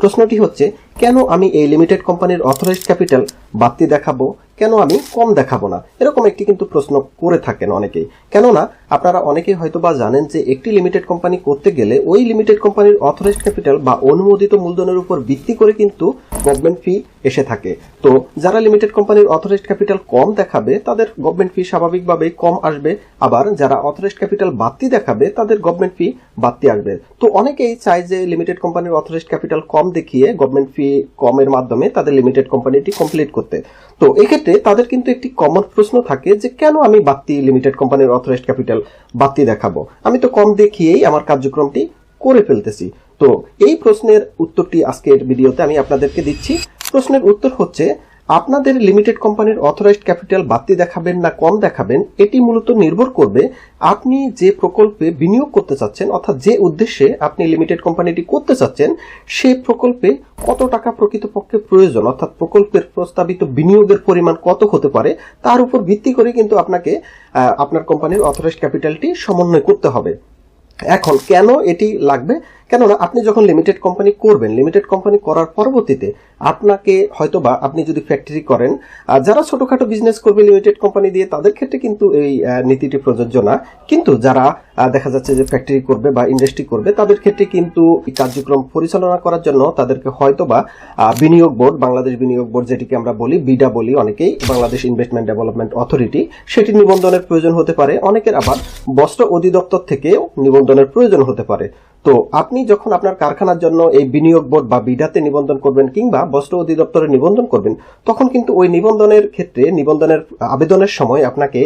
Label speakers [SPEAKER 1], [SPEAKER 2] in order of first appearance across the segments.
[SPEAKER 1] প্রশ্নটি হচ্ছে, কেন আমি এই লিমিটেড কোম্পানির অথরাইজড ক্যাপিটাল বাড়তি দেখাবো, কেন আমি কম দেখাবো না? এরকম একটি কিন্তু প্রশ্ন করে থাকেন অনেকেই। কেননা আপনারা অনেকেই হয়তো বা জানেন যে একটি লিমিটেড কোম্পানি করতে গেলে ওই লিমিটেড কোম্পানির অথরাইজড ক্যাপিটাল বা অনুমোদিত মূলধনের উপর ভিত্তি করে কিন্তু গভর্নমেন্ট ফি এসে থাকে। তো যারা লিমিটেড কোম্পানির অথরাইজড ক্যাপিটাল কম দেখাবে তাদের গভর্নমেন্ট ফি স্বাভাবিকভাবেই কম আসবে, আবার যারা অথরাইজড ক্যাপিটাল বাড়তি দেখাবে তাদের গভর্নমেন্ট ফি বাড়তি আসবে। তো অনেকেই চায় যে লিমিটেড কোম্পানির অথরাইজড ক্যাপিটাল কম দেখিয়ে গভর্নমেন্ট ফি কমের মাধ্যমে তাদের লিমিটেড কোম্পানিটি কমপ্লিট করতে। তো এক্ষেত্রে তাদের কিন্তু একটি কমন প্রশ্ন থাকে যে কেন আমি বাড়তি লিমিটেড কোম্পানির অথরাইজড ক্যাপিটাল বাড়তি দেখাবো, আমি তো কম দেখিয়েই আমার কার্যক্রমটি করে ফেলতেছি। তো এই প্রশ্নের উত্তরটি আজকের ভিডিওতে আমি আপনাদেরকে দিচ্ছি। প্রশ্নের উত্তর হচ্ছে, আপনাদের লিমিটেড কোম্পানির অথরাইজড ক্যাপিটাল বাড়তি দেখাবেন না কম দেখাবেন এটি মূলত নির্ভর করবে আপনি যে প্রকল্পে বিনিয়োগ করতে চাচ্ছেন, অর্থাৎ যে উদ্দেশ্যে আপনি লিমিটেড কোম্পানিটি করতে চাচ্ছেন সেই প্রকল্পে কত টাকা প্রকৃতপক্ষে প্রয়োজন, অর্থাৎ প্রকল্পের প্রস্তাবিত বিনিয়োগের পরিমাণ কত হতে পারে তার উপর ভিত্তি করে কিন্তু আপনাকে আপনার কোম্পানির অথরাইজড ক্যাপিটালটি সমন্বয় করতে হবে। এখন কেন এটি লাগবে? কেননা আপনি যখন লিমিটেড কোম্পানি করবেন, লিমিটেড কোম্পানি করার পরবর্তীতে আপনাকে হয়তোবা আপনি যদি ফ্যাক্টরি করেন, যারা ছোটখাটো বিজনেস করবে লিমিটেড কোম্পানি দিয়ে তাদের ক্ষেত্রে কিন্তু এই নীতিটি প্রযোজ্য না, কিন্তু যারা দেখা যাচ্ছে যে ফ্যাক্টরি করবে বা ইন্ডাস্ট্রি করবে তাদের ক্ষেত্রে কিন্তু কার্যক্রম পরিচালনা করার জন্য তাদেরকে হয়তোবা বিনিয়োগ বোর্ড, বাংলাদেশ বিনিয়োগ বোর্ড যেটিকে আমরা বলি, বিডা বলি অনেকেই, বাংলাদেশ ইনভেস্টমেন্ট ডেভেলপমেন্ট অথরিটি, সেটি নিবন্ধনের প্রয়োজন হতে পারে। অনেকের আবার বস্ত্র অধিদপ্তর থেকেও নিবন্ধনের প্রয়োজন হতে পারে। তো আপনি যখন আপনার কারখানার জন্য এই বিনিয়োগ বোর্ড বা বিডাতে নিবন্ধন করবেন কিংবা বস্ত্র অধিদপ্তরে নিবন্ধন করবেন, তখন কিন্তু ওই নিবন্ধনের ক্ষেত্রে নিবন্ধনের আবেদনের সময় আপনাকে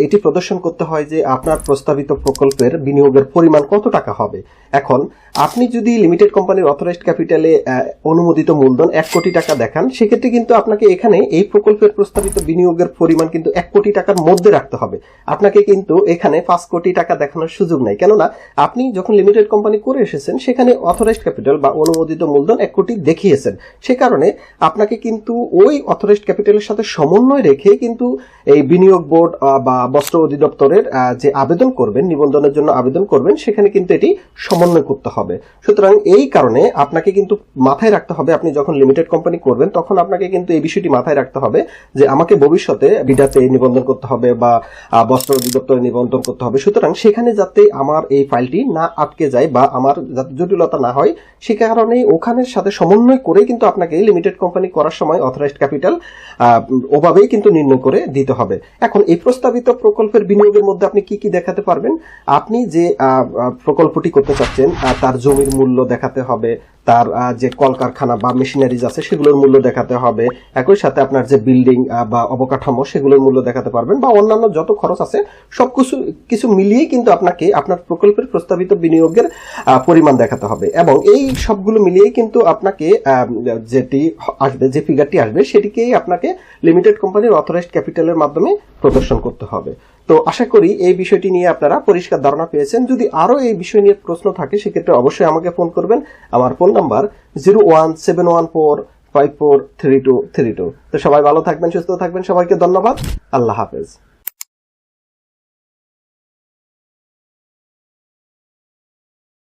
[SPEAKER 1] এটি প্রদর্শন করতে হয় যে আপনার প্রস্তাবিত প্রকল্পের বিনিয়োগের পরিমাণ কত টাকা হবে। এখন আপনি যদি লিমিটেড কোম্পানির অথরাইজড ক্যাপিটালে অনুমোদিত মূলধন 1 কোটি টাকা দেখান, সেক্ষেত্রে কিন্তু আপনাকে এখানে এই প্রকল্পের প্রস্তাবিত বিনিয়োগের পরিমাণ কিন্তু 1 কোটি টাকার মধ্যে রাখতে হবে। আপনাকে কিন্তু এখানে 5 কোটি টাকা দেখানোর সুযোগ নাই, কেননা আপনি যখন লিমিটেড কোম্পানি করে এসেছেন সেখানে অথরাইজড ক্যাপিটাল বা অনুমোদিত মূলধন 1 কোটি দেখিয়েছেন। সে কারণে আপনাকে কিন্তু ওই অথরাইজড ক্যাপিটালের সাথে সমন্বয় রেখে কিন্তু এই বিনিয়োগ বোর্ড বা বস্ত্র অধিদপ্তরের যে আবেদন করবেন, নিবন্ধনের জন্য আবেদন করবেন, সেখানে কিন্তু এটি সমন্বয় করতে হবে। সুতরাং এই কারণে আপনাকে কিন্তু মাথায় রাখতে হবে, আপনি যখন লিমিটেড কোম্পানি করবেন তখন আপনাকে কিন্তু এই বিষয়টি মাথায় রাখতে হবে যে আমাকে ভবিষ্যতে বিডাতে নিবন্ধন করতে হবে বা বস্ত্র অধিদপ্তরে নিবন্ধন করতে হবে। সুতরাং সেখানে যাতে আমার এই ফাইলটি না আটকে যায় বা আমার যাতে জটিলতা না হয়, সে কারণে ওখানের সাথে সমন্বয় করে কিন্তু আপনাকে লিমিটেড কোম্পানি করার সময় অথরাইজড ক্যাপিটাল ওভাবেই কিন্তু নির্ণয় করে দিতে হবে। এখন এই প্রস্তাবিত প্রকল্পের বিনিয়োগের মধ্যে আপনি কি কি দেখাতে পারবেন? আপনি যে প্রকল্পটি করতে চাচ্ছেন তার জমির মূল্য দেখাতে হবে, তার যে কলকারখানা বা মেশিনারিজ আছে সেগুলোর মূল্য দেখাতে হবে, একই সাথে আপনার যে বিল্ডিং বা অবকাঠামো সেগুলোর মূল্য দেখাতে পারবেন, বা অন্যান্য যত খরচ আছে সবকিছু মিলিয়ে কিন্তু আপনাকে আপনার প্রকল্পের প্রস্তাবিত বিনিয়োগের পরিমাণ দেখাতে হবে। এবং এই সবগুলো মিলিয়ে কিন্তু আপনাকে যেটি আসবে, যে ফিগারটি আসবে, সেটিকেই আপনাকে লিমিটেড কোম্পানির অথরাইজড ক্যাপিটালের মাধ্যমে প্রদর্শন করতে হবে। তো আশা করি এই বিষয়টি নিয়ে আপনারা পরিষ্কার ধারণা পেয়েছেন। যদি আরো এই বিষয় নিয়ে প্রশ্ন থাকে সেক্ষেত্রে অবশ্যই আমাকে ফোন করবেন। আমার ফোন নাম্বার 01714543232। তো সবাই ভালো থাকবেন, সুস্থ থাকবেন। সবাইকে ধন্যবাদ। আল্লাহ হাফেজ।